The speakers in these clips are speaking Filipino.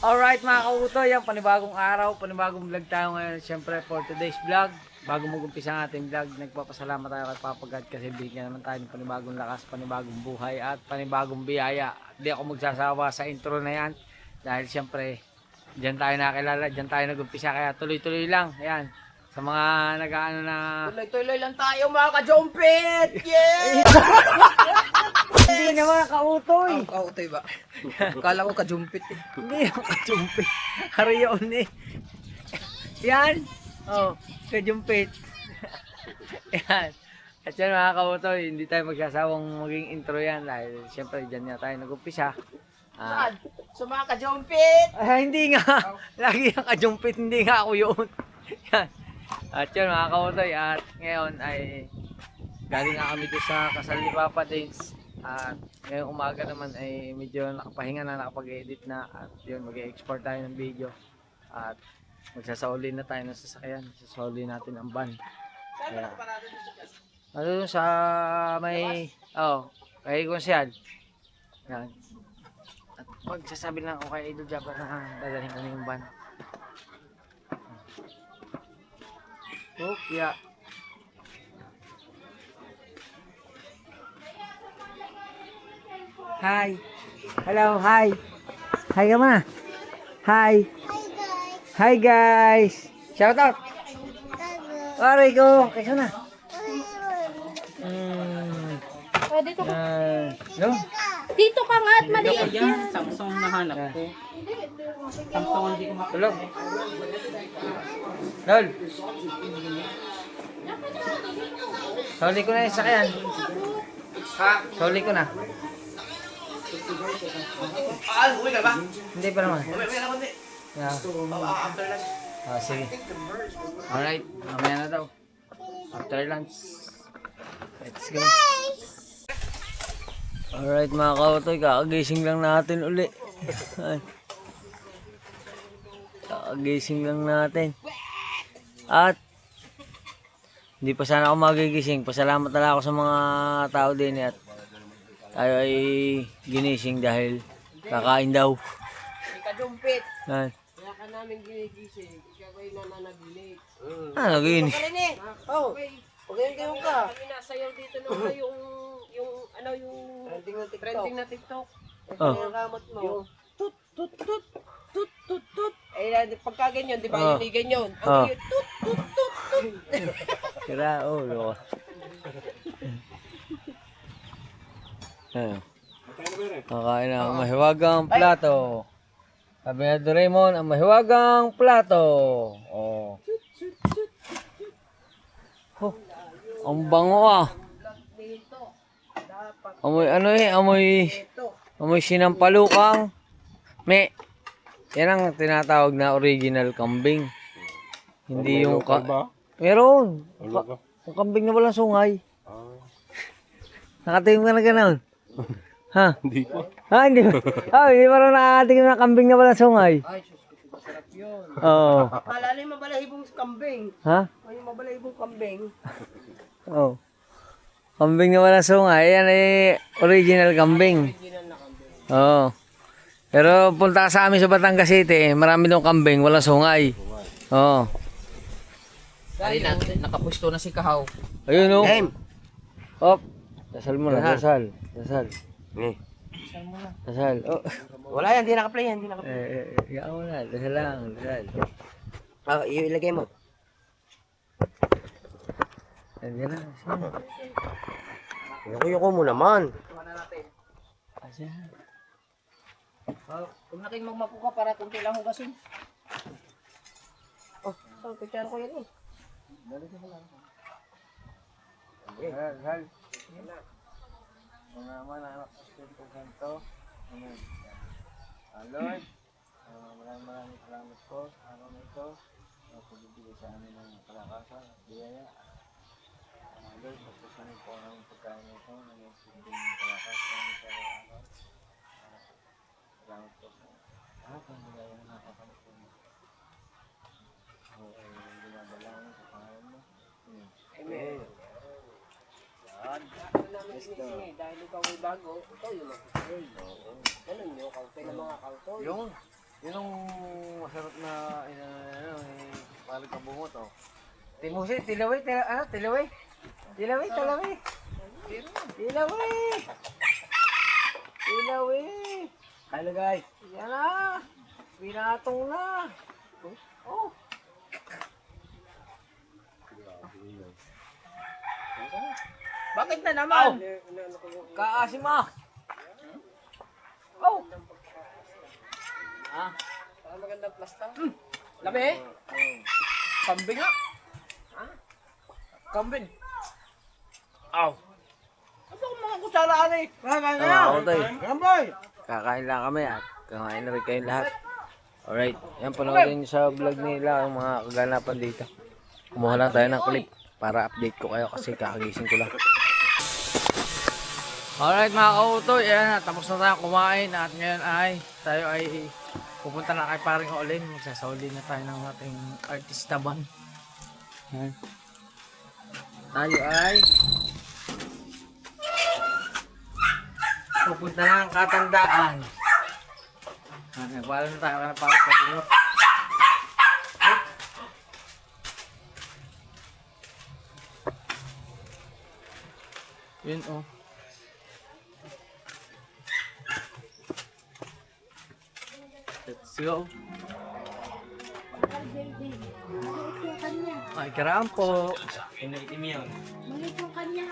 Alright mga kautoy, yung panibagong araw, panibagong vlog tayo ngayon. Siyempre for today's vlog, bago mag-umpisa ang ating vlog, nagpapasalamat tayo kay Papa God kasi bigyan naman tayo ng panibagong lakas, panibagong buhay at panibagong biyaya. Hindi ako magsasawa sa intro na yan dahil siyempre dyan tayo nakilala, dyan tayo nag-umpisa kaya tuloy-tuloy lang. Ayan, sa mga nag-ano na... Tuloy-tuloy lang tayo mga ka-jumpit! Yeah! Hindi naman kautoy! Kautoy ba? Kala ko ka-jumpit eh. Hindi yung kajumpit. Hariyon eh. Yan. Oh, kajumpit. Yan. At yan mga kautoy, hindi tayo magsasawang maging intro yan dahil siyempre dyan nga tayo nag-umpisa. Saan? Sa mga ka-jumpit! Hindi nga. Lagi yung kajumpit, hindi nga ako yun. Yan. At yun mga kautoy, at ngayon ay galing nga kami doon sa kasal ni Papa Dins. At ngayong umaga naman ay medyo nakapahinga na, nakapag-edit na. At yun, mag-export tayo ng video. At magsasauli na tayo ng sasakyan. Sasauli natin ang van. Kaya, ano sa may, kay Konsyal. Yan. At magsasabi lang ako kay Idol Jabba na dadalhin ko na yung van. Oh, yeah. Hi. Hello, hi. Hi ka muna. Hi. Hi guys. Shout out. Aray ko. Kaya na. Dito ka. No? Dito ka nga at maliit yan. Samsung nahanap ko. Samsung hindi ko Tulog. Lol. Sauli ko na yung sakyan. Ha? Sauli ko na. Uwi ka ba? Hindi pa naman. Uwi ka naman eh. Yeah. After lunch. Sige. Alright. Mamaya na daw. After lunch. Let's go. Alright mga kautoy. Kakagising lang natin uli. Kakagising lang natin. At hindi pa sana ako magigising. Pasalamat na lang ako sa mga tao din at tayo ay ginising dahil kakain daw. Ka-jumpit. Yan. Kaya ka namin ginigising. Ikaw ay nananaginig. Naginis. Karin eh. Oh. Pag-iyon ka. Kami nasayaw dito nung yung trending na TikTok. Yung ramot mo. Yung tut tut tut tut tut tut. Pagka ganyan, di ba? Yung ganyan. Ang yung tut tut tut tut. Kira, loko. Kakain na ang mahiwagang plato. Sabi na Doraemon, ang mahiwagang plato. Oh. Ang bango ah. Amoy amoy sinampalukang. Yan ang tinatawag na original kambing. Hindi yung meron. Yung kambing na walang sungay. Nakatingin ka na gano'n. Ha? Hindi pa. Ha, hindi ba? Hindi pa rin nakatingin na kambing na walang sungay. Ay, sus, masarap yun. Oo. Alala yung mabalahibong kambing. Ha? Ay, yung mabalahibong kambing. Oo. Kambing na walang sungay. Yan ay original kambing. Original na kambing. Oo. Pero punta ka sa amin sa Batangas City, marami doon kambing, walang sungay. Oo. Dahil nakapwesto na si Kahaw. Ayun o. Op. Dasal mo na, dasal. Dasal. Dasal. Oh. Wala yan, hindi naka-play yan, hindi naka-play. Ikaw mo na, dasal lang, dasal. Ilagay mo. Yan na, saan? Yuko mo naman. Asan? Kung naking magmapo ka para kunti lang hugasin. Oh, so, picture ko yan eh. Dasal. Mga naman, anak ko, Santo. Lord, maraming salamat po sa araw na ito. Pagbibigay sa amin ng kalakasan at biyaya. Lord, pagkasanin po ang pagkain ito na may silbing kalakasan sa araw. Salamat po sa lahat ng biyaya na nakakamit po mo. Ako ay binabalangin sa pangalan mo. Amen. Dahil ikaw ay bago, ikaw yung mag-pray. Ganun yun, kaunti ng mga kautoy. Yung Yun ang masarap na, parang kabungot, oh. Timusi, tilaway, tilaway. Tilaway, tilaway. Tilaway. Tilaway. Hello guys. Yan na. Binatong na. Oh. Bakit na naman? Kaasim ah. Oh. Ah. Parang magandang plasta. Labi. Kambing nga. Kambing. Aw. Ano kung mga kutsaraan eh? Kakain na yan. Tay. Gamboy. Kakain lang kami at kakain na rin kayong lahat. Alright. Yan, panoorin nyo sa vlog nila ang mga kaganapan dito. Kumuha lang tayo ng clip para update ko kayo kasi kakagising ko lang. Alright mga kautoy, yan, tapos na tayo kumain at ngayon ay tayo ay pupunta na kay paring Olin. Magsasauli na tayo ng ating artista band. Yan. Tayo ay pupunta na ang Katandaan. Nagpala na tayo ka na parang kabungot. Yun oh. Let's go. Maliit yung kanya. Ay, karaan po. Maliit yung kanya.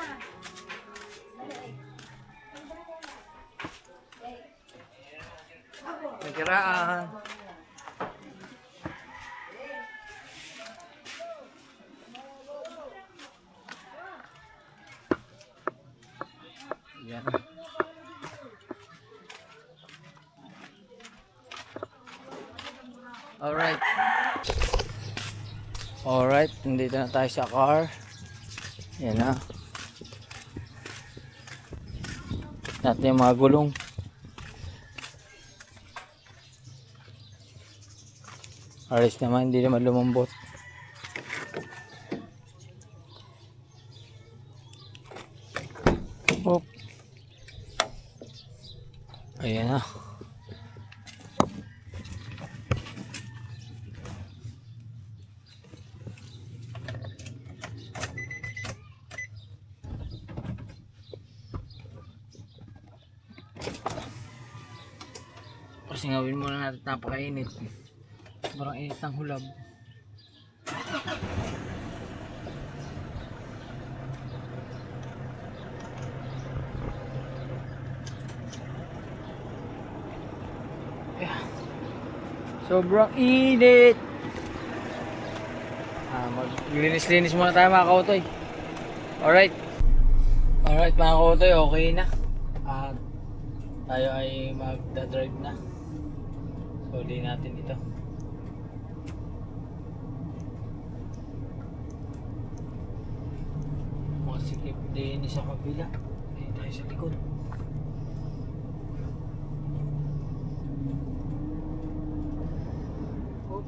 Ay, karaan. Yan. Alright. Alright, nandito na tayo sa car. Yan na. Natin yung mga gulong. Aris naman, hindi naman lumambot. Hop. Ayan na. Kasi ngawin muna natin, napakainit. Sobrang init ng hulab. Yeah. Sobrang init. Maglinis-linis muna tayo mga kautoy. Alright. Alright mga kautoy, okay na. At tayo ay magdadrive na. Suli natin ito. Masikip din sa kabila. Ayan tayo sa likod. Oh.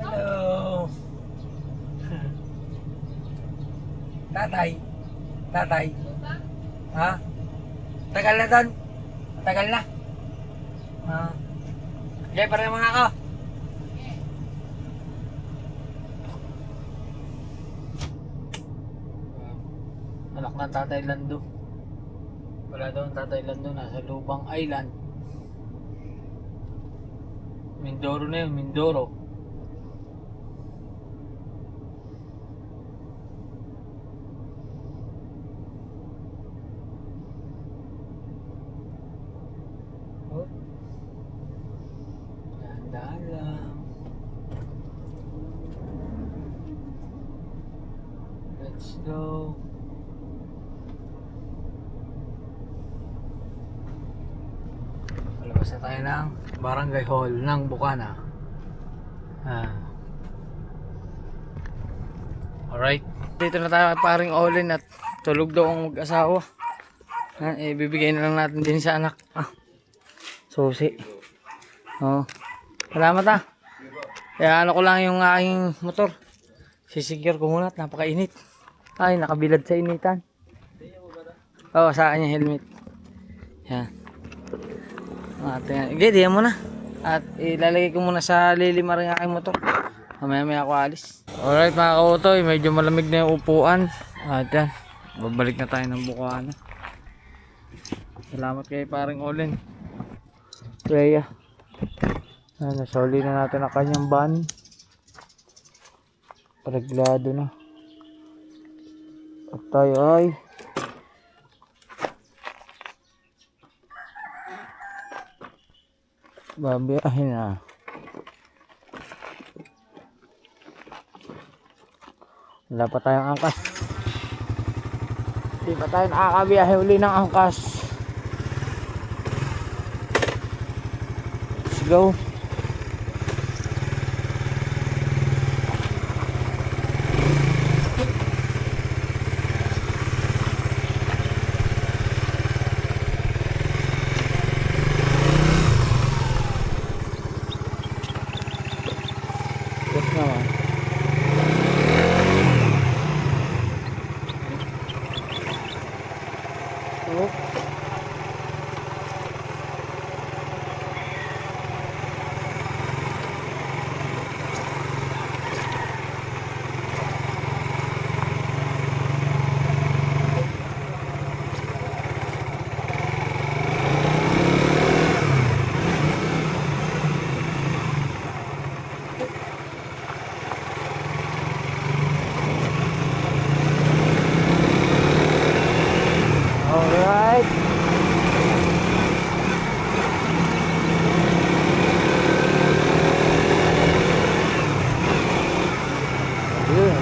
Hello. Tatay. Tatay. Ha? Tagal na doon. Tagal na. Ha? Okay, para naman ako. Anak ng Tatay Lando. Wala daw ang Tatay Lando. Nasa Lubang Island. Mindoro na yun. Mindoro. Oh. Dahan lang. Let's go. Palabas na tayo ng Barangay Hall ng Bukana. Alright. Dito na tayo kay paring Olin at tulog daw ang mag-asawa. Ibibigay na lang natin din sa anak. Susi. Oh. Salamat ah. Kaya ano ko lang yung aking motor. Sisecure ko muna at napakainit. Ay, nakabilad sa initan. Oo, sa akin yung helmet. Yan. Okay, diyan muna. At ilalagay ko muna sa lilim ang aking motor. Mamaya-maya ako alis. Alright mga kautoy, medyo malamig na yung upuan. At yan, babalik na tayo ng Bukana. Salamat kay paring Olin. Kuya. Nasoli na natin ang kanyang van. Reglado na. At tayo ay babiyahin na. Wala pa tayong angkas. Hindi pa tayo nakakabiyahe uli ng angkas. Let's go. Yes naman. Oh. Alright. Yun.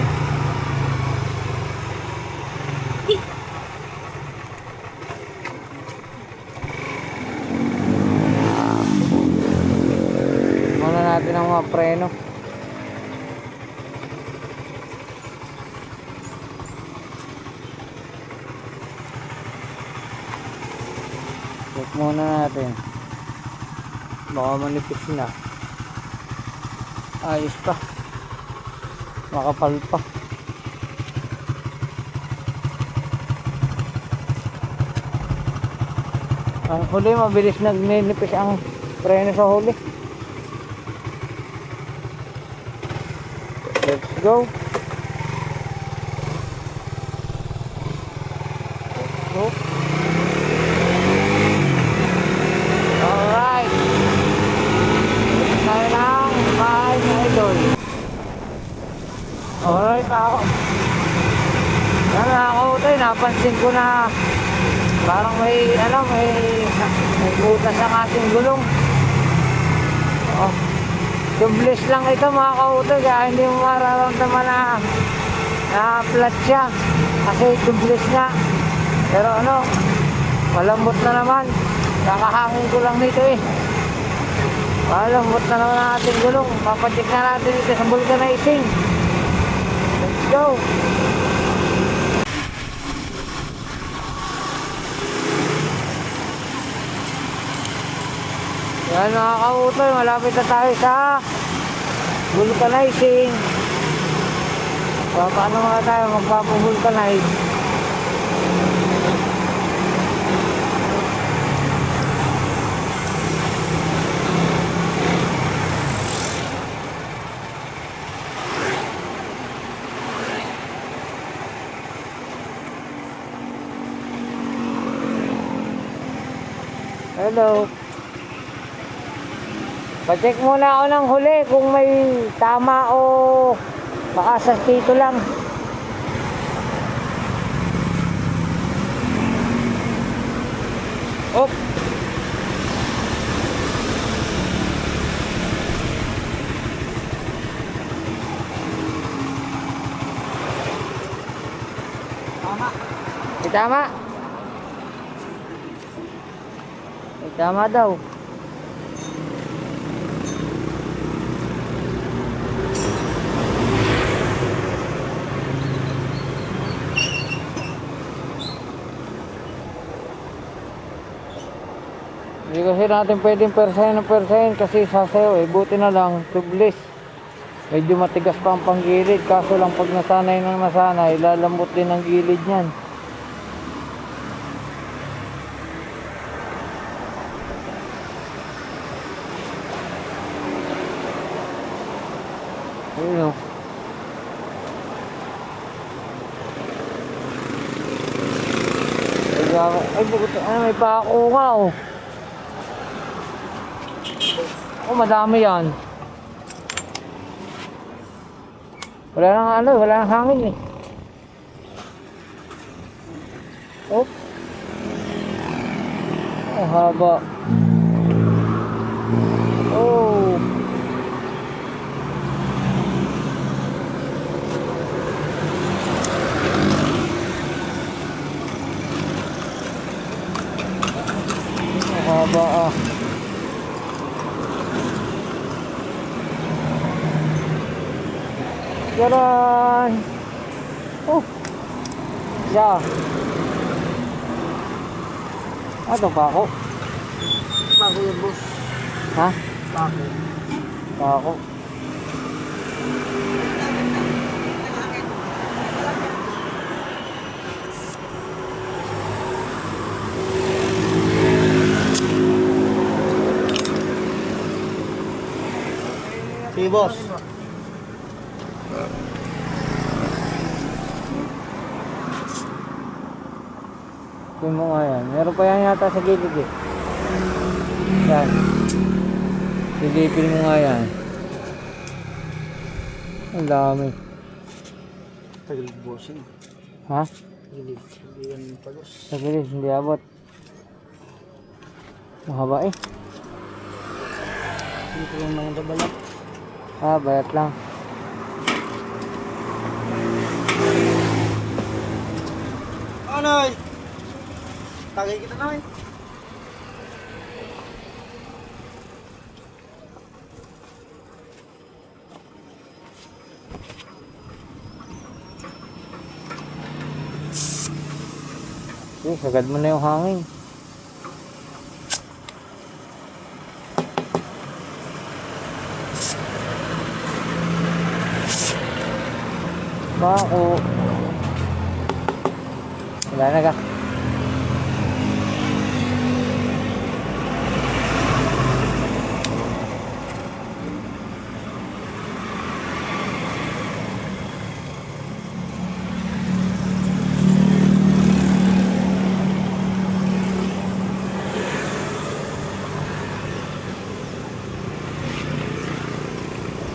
Muna natin ang mga preno. Check muna natin. Baka manipis na. Ayos pa. Makapal pa. Ang huli, mabilis nagninipis ang preno sa huli. Let's go. Let's go. Alright. Tayo lang bahay na idol. Alright ako. Yan ako tayo, napansin ko na parang may butas ang ating gulong. Oh. Tubeless lang ito mga kautoy, kaya hindi mo mararamdaman na flat siya. Kasi tubeless nga. Pero malambot na naman. Kakahangin ko lang nito eh. Malambot na naman ang ating gulong. Papacheck na natin ito sa vulcanizing. Let's go. Yan mga kautoy, malapit na tayo sa vulcanizing. Paano nga tayo magpapavulcanize? Hello. Pa-check muna ako ng huli kung may tama o baka sa tito lang. Op. Tama. Tama. Tama daw. Hindi kasi kasi natin pwedeng persahin kasi sasayaw eh. Buti na lang, tubeless. Medyo matigas pa ang panggilid. Kaso lang pag nasanay ng nasanay, lalambot din ang gilid niyan. Ayun o. Ay, bugot. Ay, may pako nga oh. Oh, madami yan. Wala nang ano, wala nang hangin eh. Oh. Ang haba. Oh. Ang haba ah. Jalan. Oh. Ya. Ano pa ako? Bago yan, boss. Ha? Bago. Pa ako. Sige, boss. Tingnan mo nga yan. Meron pa yan yata sa gilid eh. Yan. Silipin mo nga yan. Ang dami. Tagilid, boss. Ha? Tagilid. Hindi yan pagos. Sa gilid, hindi abot. Mahaba eh. Dito lang naman sa balat. Ah, bayat lang. Ano? Tagay kita na eh. Sagad mo na yung hangin. Bako. Wala na ka.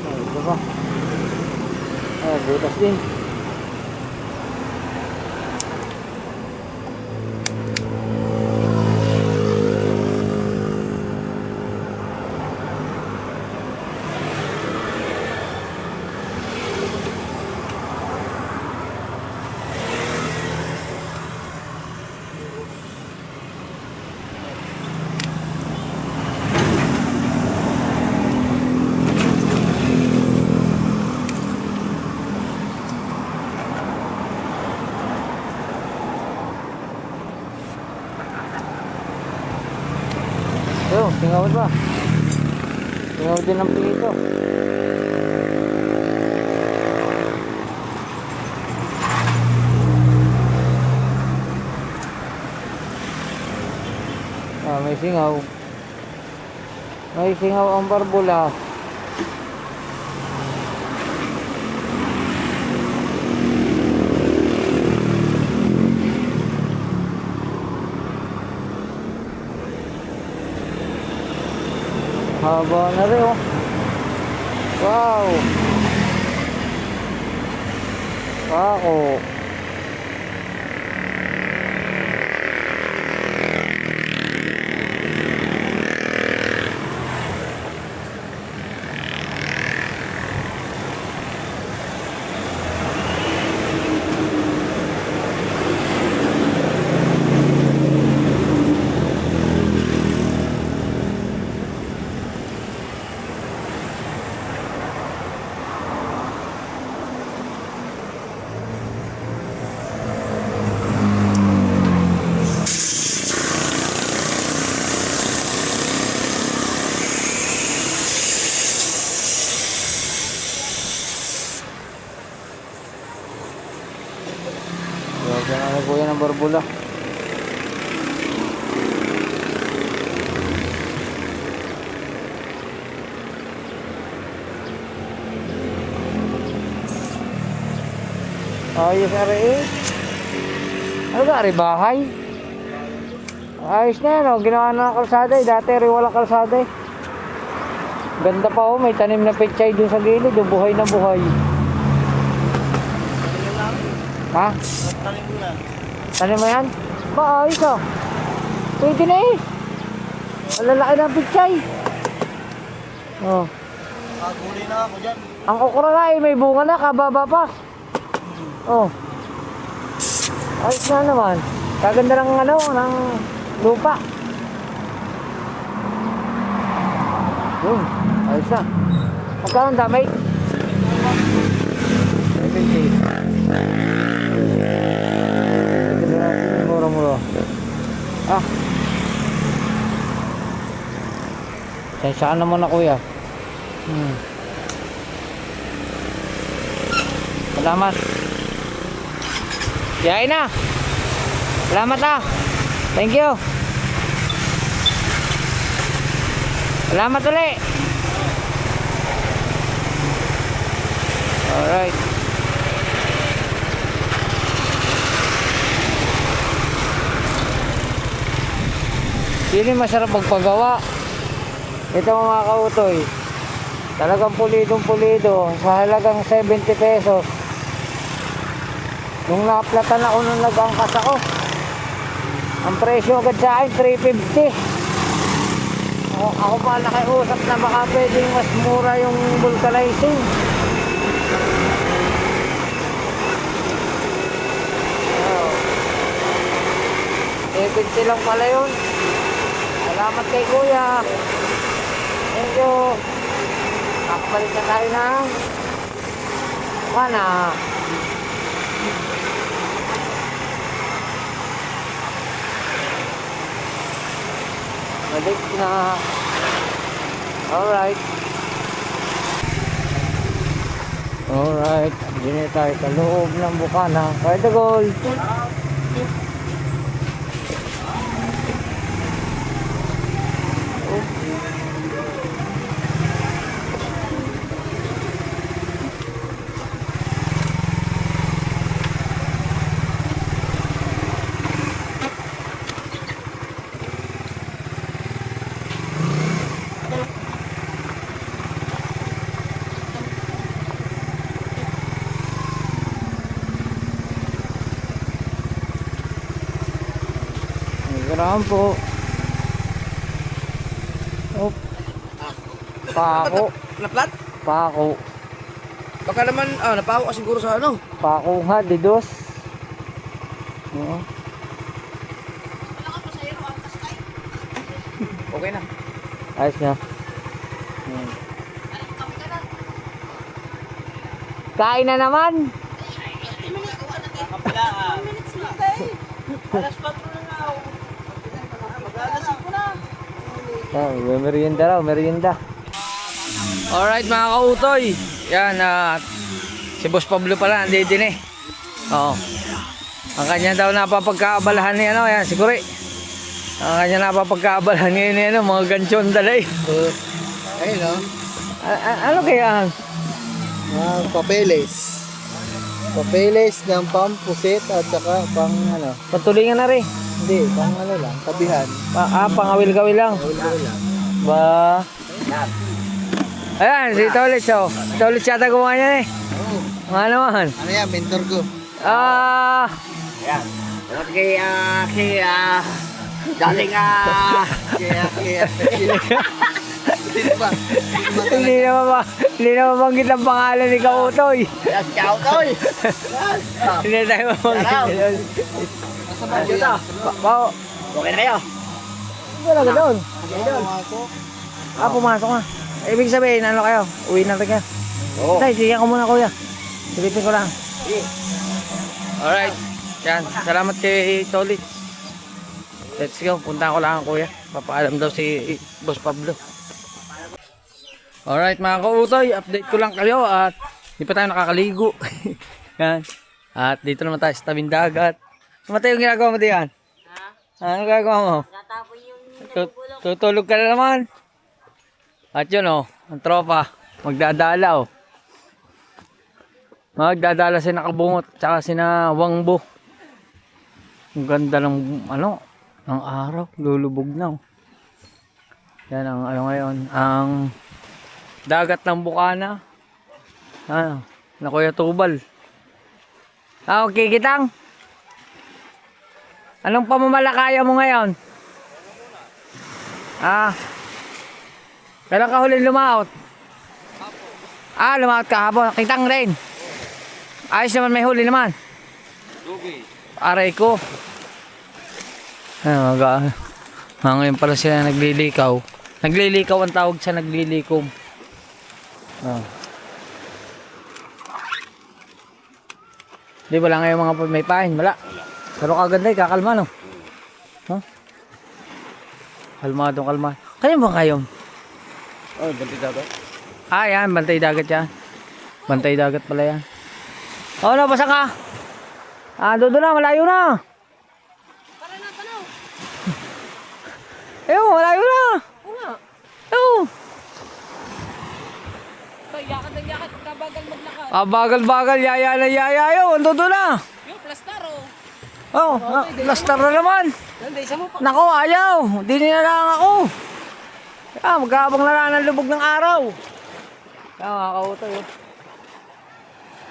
Ito pa. Ay, butas din. Yo, tingawin pa. Tingawin din ang pilito. Ah, may singaw. May singaw ang barbula. Haba na rin oh. Wow. Ako. ng barbula. Ayos na rin. Ano ba, ari bahay? Ayos na yan, oh. Ginawa na ng kalsada eh. Dati rin walang kalsada eh. Ganda pa oh, may tanim na pechay dun sa gilid, oh. Buhay na buhay. Ha? Tanim mo na. Tanim mo yan? Ba, ayos oh. Pwede na eh. Malalaki ng pechay. Oh. Gulay na ako dyan. Ang okra nga eh, may bunga na, kababa pa. Oh. Ayos na naman. Kaganda ng ano, ng lupa. Yun, ayos na. Magkano ang damay? 70. Ito na natin, mura-mura. Ah. Sensya ka naman na kuya. Salamat. Yain na. Salamat ah. Thank you. Salamat ulit. Alright. Yun yung masarap magpagawa. Ito mga kautoy. Talagang pulidong pulido. Sa halagang 70 pesos. Nung naplatan ako nung nag-angkas ako, ang presyo agad sa akin 350. Ako pa nakiusap na baka pwedeng mas mura yung vulcanizing. Oh. 70 lang pala yun. Salamat kay kuya. Thank you. Nakabalik na tayo na mana. Balik na. Alright. Alright. Diyan tayo sa loob ng bukana. Kaya the goal. Ganahan po. Oh. Pako. Naplat? Pako. Baka naman, napako ka siguro sa ano. Pako nga, didos. Oo. Okay na. Ayos na. Kain na naman. May merienda raw, merienda. Alright mga kautoy. Yan, si Boss Pablo pala, nandito din eh. Oo. Ang kanya daw napapagkaabalahan ni ano, yan, siguro eh. Ang kanya napapagkaabalahan ni ano, mga ganchon dala eh. Ayun o. Ano kaya? Papeles. Papeles ng pampusit at saka pang ano. Patulingan na rin. Hindi, pang ano lang. Tabihan. Pangawil-gawil lang. Gawin lang. Ba? Ayan, si Tolit oh. Si Tolit yata gumawa niya eh. Nga naman. Ano yan, mentor ko. Ayan. Okay, daling Kaya. Sino ba? Hindi na mabanggit ang pangalan ni Kautoy. ciao toy. Hindi tayo mabanggit. Nasa ba dito? Pao. Okay na kayo. Wala ka doon. Ako. Pumasok na. Ibig sabihin, ano kayo? Uwi na rin kayo. Oo. Tay, siya ko muna kuya. Silipin ko lang. Alright. Yan. Salamat kay Tolit. Let's go. Punta ko lang kuya. Papaalam daw si Boss Pablo. Alright mga kautoy. Update ko lang kayo at hindi pa tayo nakakaligo. Yan. At dito naman tayo sa tabing dagat. Matay yung ginagawa mo diyan? Ha? Ano ginagawa mo? Natapon yung Tutulog ka na naman. At yun oh, ang tropa. Magdadala oh. Magdadala si Nakabungot tsaka si na Wangbo. Ang ganda ng ano, ng araw, lulubog na oh. Yan ang ano ngayon, ang dagat ng Bukana. Ah, na Kuya Tubal. Ah, okay, Kitang. Anong pamamalakaya mo ngayon? Ah, kailan ka huling lumaot? Ah, lumaot ka hapon. Kitang rin. Ayos naman, may huli naman. Aray ko. Ay, ngayon pala sila naglilikaw. Naglilikaw ang tawag sa naglilikom. Oh. Di wala ngayon mga may pain, wala. Pero kaganda eh, kakalma no. Huh? Kalmado. Kayo ba kayo? Oh, bantay dagat. Ah, yan, bantay dagat yan. Bantay dagat pala yan. Oh, nabasa ka? Ah, doon na, malayo na. Ewan, malayo na. Oo nga. Ewan. Yakad ng yakad, kabagal maglakad. Ah, bagal, yaya yun, doon na. Yung plastar oh. Oh, lastar na naman. Nanda, isa mo pa. Nako, ayaw. Di nilalang ako. Ah, magkabang na lang ng lubog ng araw. Kaya mga kautay. Oh.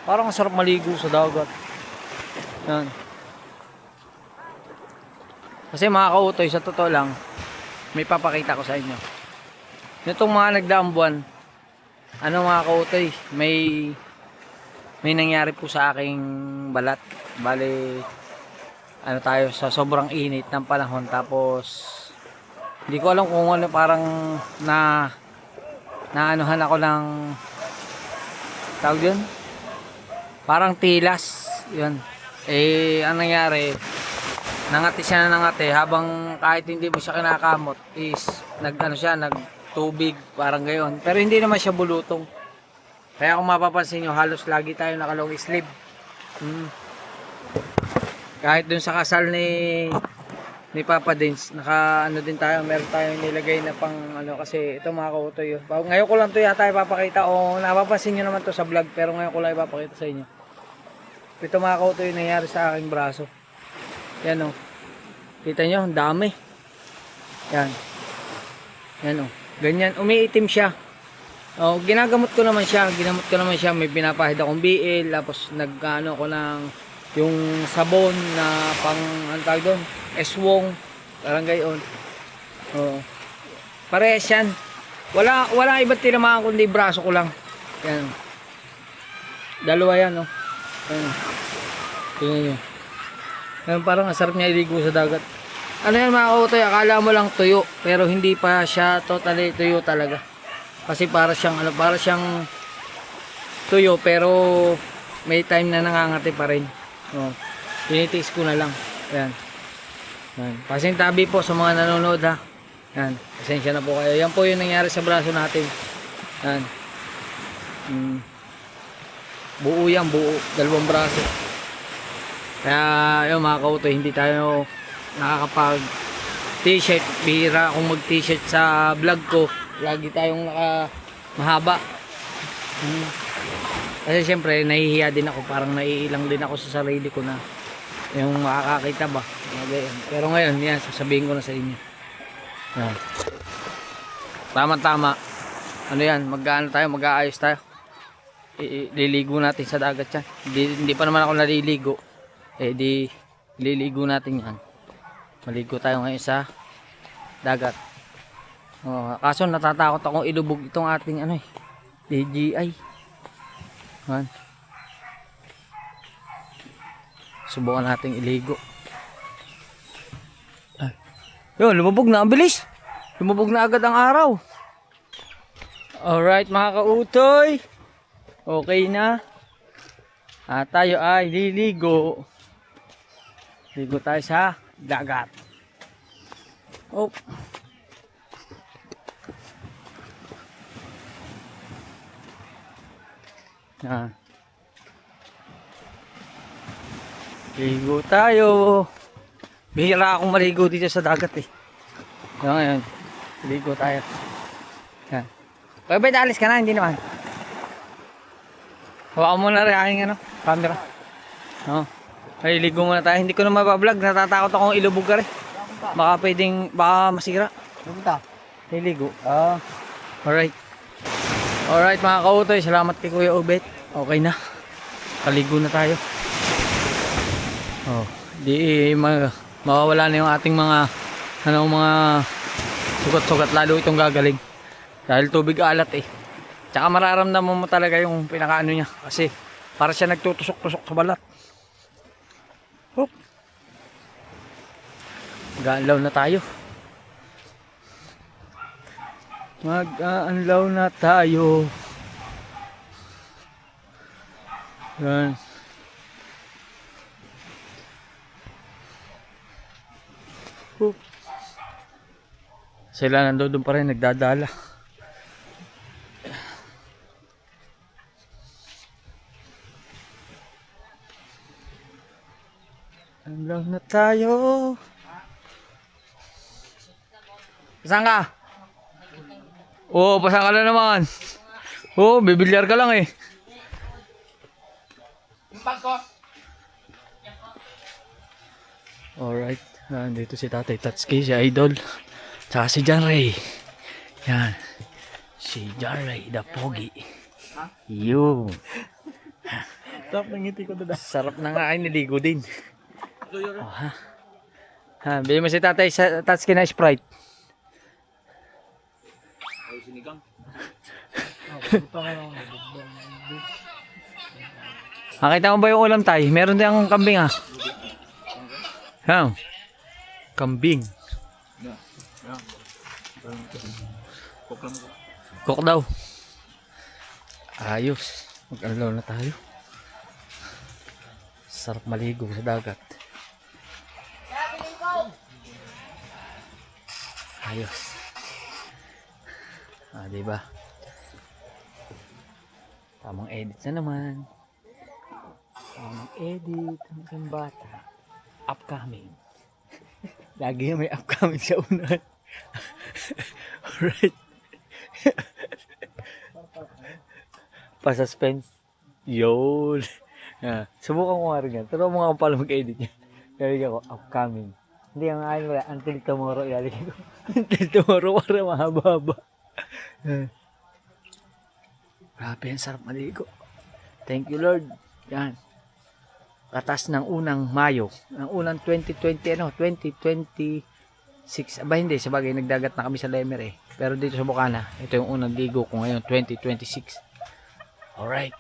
Parang sarap maligo sa dagat. Yan. Kasi mga kautoy, sa totoo lang, may papakita ko sa inyo. Nitong mga nagdaang buwan, ano mga kautoy, may nangyari po sa aking balat. Bale, ano tayo, sa sobrang init ng panahon. Tapos, hindi ko alam kung ano, parang naanuhan ako ng tawag yun? Parang tilas. Yun. Eh, ang nangyari, nangati siya na nangati habang kahit hindi mo siya kinakamot is nagtubig parang gayon, pero hindi naman siya bulutong. Kaya kung mapapansin nyo, halos lagi tayo nakalong sleeve. Kahit dun sa kasal ni Papa Dins, naka ano din tayo, meron tayong nilagay na pang ano, kasi ito mga kautoy. Ngayon ko lang to yata ipapakita, o napapansin nyo naman to sa vlog, pero ngayon ko lang ipapakita sa inyo. Ito mga kautoy, nangyari sa aking braso. Yan o. Kita nyo, ang dami. Yan. Yan o. Ganyan, umiitim siya. O, ginagamot ko naman siya. May pinapahid akong BL. Tapos nagano ko ng yung sabon na pang, ano tawag doon? Eswong. Parang gayon. O. Parehas yan. Wala iba't tinamaan kundi braso ko lang. Yan. Dalawa yan o. Yan. Tingnan nyo. Ngayon parang asarap niya iligo sa dagat. Ano yan mga kautoy, akala mo lang tuyo, pero hindi pa siya totally tuyo talaga. Kasi para siyang tuyo, pero may time na nangangati pa rin. Oh, tinitiis ko na lang. Yan. Yan. Pasintabi po sa mga nanonood ha. Yan. Pasensya na po kayo. Yan po yung nangyari sa braso natin. Yan. Buo yan, buo. Dalawang braso. Kaya yung mga kautoy, hindi tayo nakakapag t-shirt. Bihira akong mag t-shirt sa vlog ko. Lagi tayong mahaba. Kasi syempre nahihiya din ako. Parang naiilang din ako sa sarili ko na yung makakakita ba. Pero ngayon yan, sasabihin ko na sa inyo. Yan. Tama. Ano yan, mag-aayos tayo. Liligo natin sa dagat yan. Hindi pa naman ako naliligo. Di liligo natin yan. Maligo tayo ngayon sa dagat. Kaso natatakot akong ilubog itong ating DJI. Yan. Subukan nating iligo. Yun, lumubog na, ang bilis. Lumubog na agad ang araw. Alright mga kautoy, okay na. Tayo ay liligo. Ligo tayo sa dagat. Oh. Ligo tayo. Bihira akong maligo dito sa dagat eh. So ngayon, ligo tayo. Yan. Kaya ba alis ka na? Hindi naman. Hawakan mo na rin aking camera. No. Ay, ligo muna tayo. Hindi ko na mabablog. Natatakot akong ilubog ka rin. Baka masira. Punta. Ligo. Alright. Alright mga kautoy. Salamat kay Kuya Obet. Okay na. Kaligo na tayo. Di mawawala na yung ating mga mga sugat-sugat, lalo itong gagaling dahil tubig alat eh. Tsaka mararamdaman mo talaga yung pinakaano niya kasi para siya nagtutusok-tusok sa balat. Hop. Mag-aanlaw na tayo. Mag-aanlaw na tayo. Yan. Sila nandoon pa rin nagdadala. Anlaw na tayo. Saan ka? Oo, pasang ka na naman. Oo, bibilyar ka lang eh. Alright, nandito si Tatay Tatsuki, si Idol. Tsaka si John Ray. Yan. Si John Ray, the pogi. Yun. Sarap ng ngiti ko doon. Sarap na nga ay niligo din. Oh, ha. Bili mo si Tatay sa Tatsuki na Sprite. Nakita mo ba yung ulam tay? Meron din ang kambing ha. Ha? Kambing. Cook daw. Ayos. Mag-alaw na tayo. Sarap maligo sa dagat. Ayos. Diba? Tamang edit na naman. Tamang edit ng isang bata. Upcoming. Lagi may upcoming sa unahan. Alright. Pa-suspense. Yun. Subukan ko nga rin yan. Turo mo nga pala mag-edit niya. Galing ako, upcoming. Hindi ang akin wala. Until tomorrow. Galing ko. Until tomorrow para mahaba-haba. Grabe yan. Sarap maligo. Thank you Lord. Yan. Katas ng unang Mayo. Ang unang 2026. Aba hindi. Sabagay nagdagat na kami sa Lemer eh. Pero dito sa Bukana, ito yung unang ligo ko ngayon. 2026. Alright.